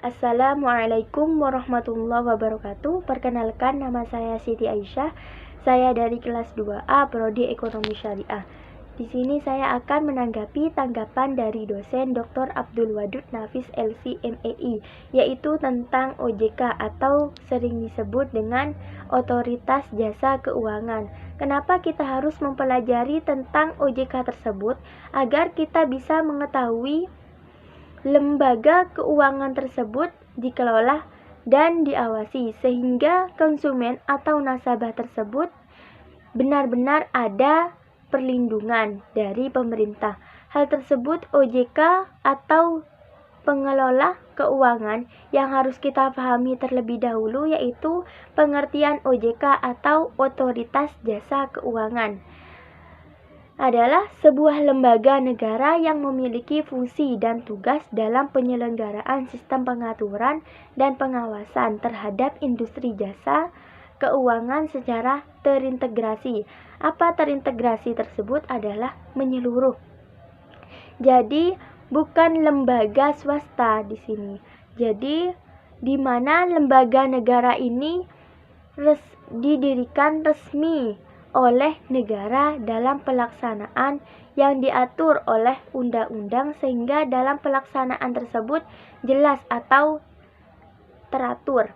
Assalamualaikum warahmatullahi wabarakatuh. Perkenalkan, nama saya Siti Aisyah. Saya dari kelas 2A Prodi Ekonomi Syariah. Di sini saya akan menanggapi tanggapan dari dosen Dr. Abdul Wadud Nafis LC MEI, yaitu tentang OJK atau sering disebut dengan Otoritas Jasa Keuangan. Kenapa kita harus mempelajari tentang OJK tersebut? Agar kita bisa mengetahui lembaga keuangan tersebut dikelola dan diawasi sehingga konsumen atau nasabah tersebut benar-benar ada perlindungan dari pemerintah. Hal tersebut OJK atau pengelola keuangan yang harus kita pahami terlebih dahulu, yaitu pengertian OJK atau Otoritas Jasa Keuangan adalah sebuah lembaga negara yang memiliki fungsi dan tugas dalam penyelenggaraan sistem pengaturan dan pengawasan terhadap industri jasa keuangan secara terintegrasi. Apa terintegrasi tersebut? Adalah menyeluruh. Jadi bukan lembaga swasta di sini. Jadi di mana lembaga negara ini didirikan resmi oleh negara dalam pelaksanaan yang diatur oleh undang-undang, sehingga dalam pelaksanaan tersebut jelas atau teratur.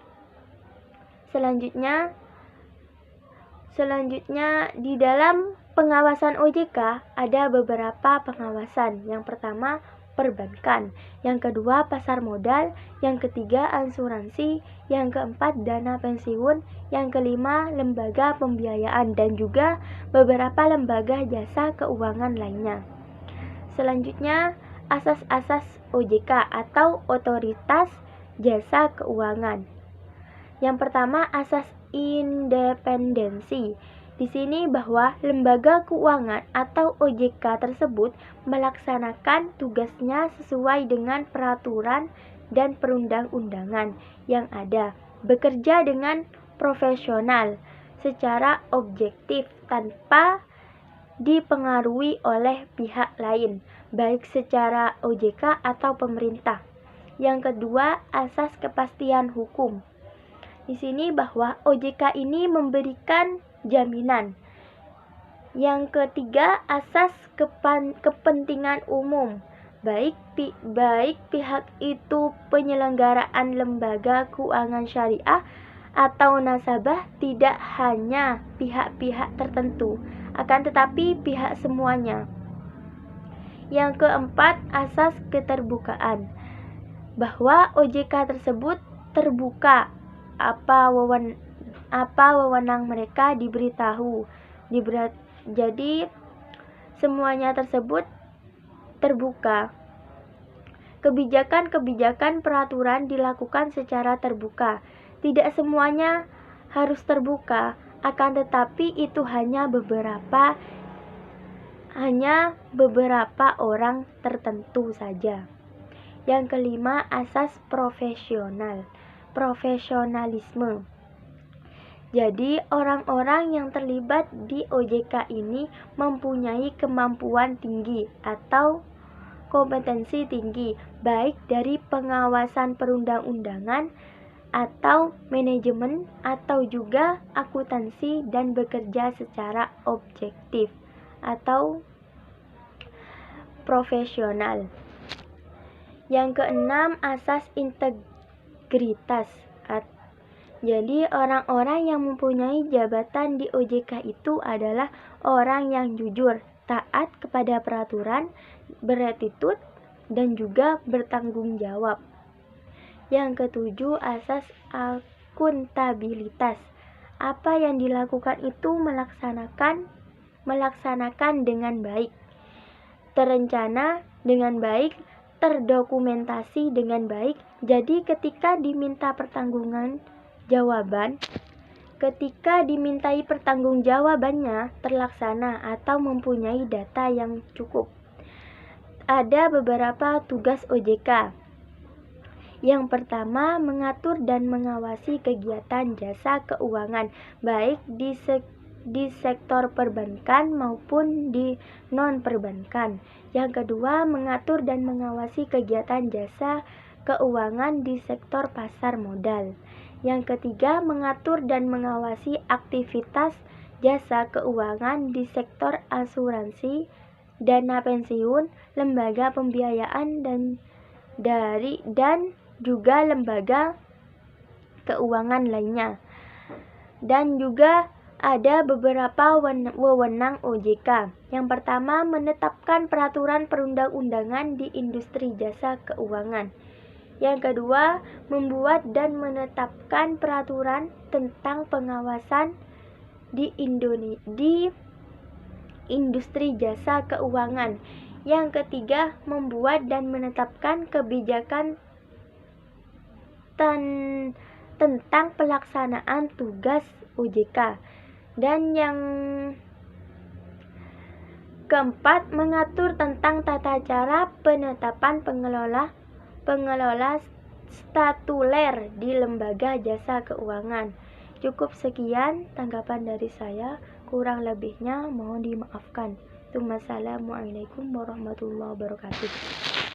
Selanjutnya di dalam pengawasan OJK ada beberapa pengawasan. Yang pertama, perbankan, yang kedua pasar modal, yang ketiga asuransi, yang keempat dana pensiun, yang kelima lembaga pembiayaan, dan juga beberapa lembaga jasa keuangan lainnya. Selanjutnya, asas-asas OJK atau Otoritas Jasa Keuangan. Yang pertama, asas independensi. Di sini bahwa lembaga keuangan atau OJK tersebut melaksanakan tugasnya sesuai dengan peraturan dan perundang-undangan yang ada, bekerja dengan profesional, secara objektif tanpa dipengaruhi oleh pihak lain, baik secara OJK atau pemerintah. Yang kedua, asas kepastian hukum. Di sini bahwa OJK ini memberikan jaminan. Yang ketiga, asas kepentingan umum. Baik pihak itu penyelenggaraan lembaga keuangan syariah atau nasabah, tidak hanya pihak-pihak tertentu, akan tetapi pihak semuanya. Yang keempat, asas keterbukaan. Bahwa OJK tersebut terbuka, apa wewenang mereka diberitahu. Jadi semuanya tersebut terbuka. Kebijakan-kebijakan peraturan dilakukan secara terbuka. Tidak semuanya harus terbuka, akan tetapi itu hanya beberapa orang tertentu saja. Yang kelima, asas profesionalisme. Jadi orang-orang yang terlibat di OJK ini mempunyai kemampuan tinggi atau kompetensi tinggi, baik dari pengawasan perundang-undangan atau manajemen atau juga akuntansi, dan bekerja secara objektif atau profesional. Yang keenam, asas integritas. Jadi orang-orang yang mempunyai jabatan di OJK itu adalah orang yang jujur, taat kepada peraturan, beretitut, dan juga bertanggung jawab. Yang ketujuh, asas akuntabilitas. Apa yang dilakukan itu melaksanakan dengan baik, terencana dengan baik, terdokumentasi dengan baik. Jadi ketika dimintai pertanggungjawabannya terlaksana atau mempunyai data yang cukup. Ada beberapa tugas OJK. Yang pertama, mengatur dan mengawasi kegiatan jasa keuangan, baik di sektor perbankan maupun di non-perbankan. Yang kedua, mengatur dan mengawasi kegiatan jasa keuangan di sektor pasar modal. Yang ketiga, mengatur dan mengawasi aktivitas jasa keuangan di sektor asuransi, dana pensiun, lembaga pembiayaan dan juga lembaga keuangan lainnya. Dan juga ada beberapa wewenang OJK. Yang pertama, menetapkan peraturan perundang-undangan di industri jasa keuangan. Yang kedua, membuat dan menetapkan peraturan tentang pengawasan di industri jasa keuangan. Yang ketiga, membuat dan menetapkan kebijakan tentang pelaksanaan tugas OJK. Dan yang keempat, mengatur tentang tata cara penetapan pengelola statuler di lembaga jasa keuangan. Cukup sekian tanggapan dari saya, kurang lebihnya mohon dimaafkan. Wassalamualaikum warahmatullahi wabarakatuh.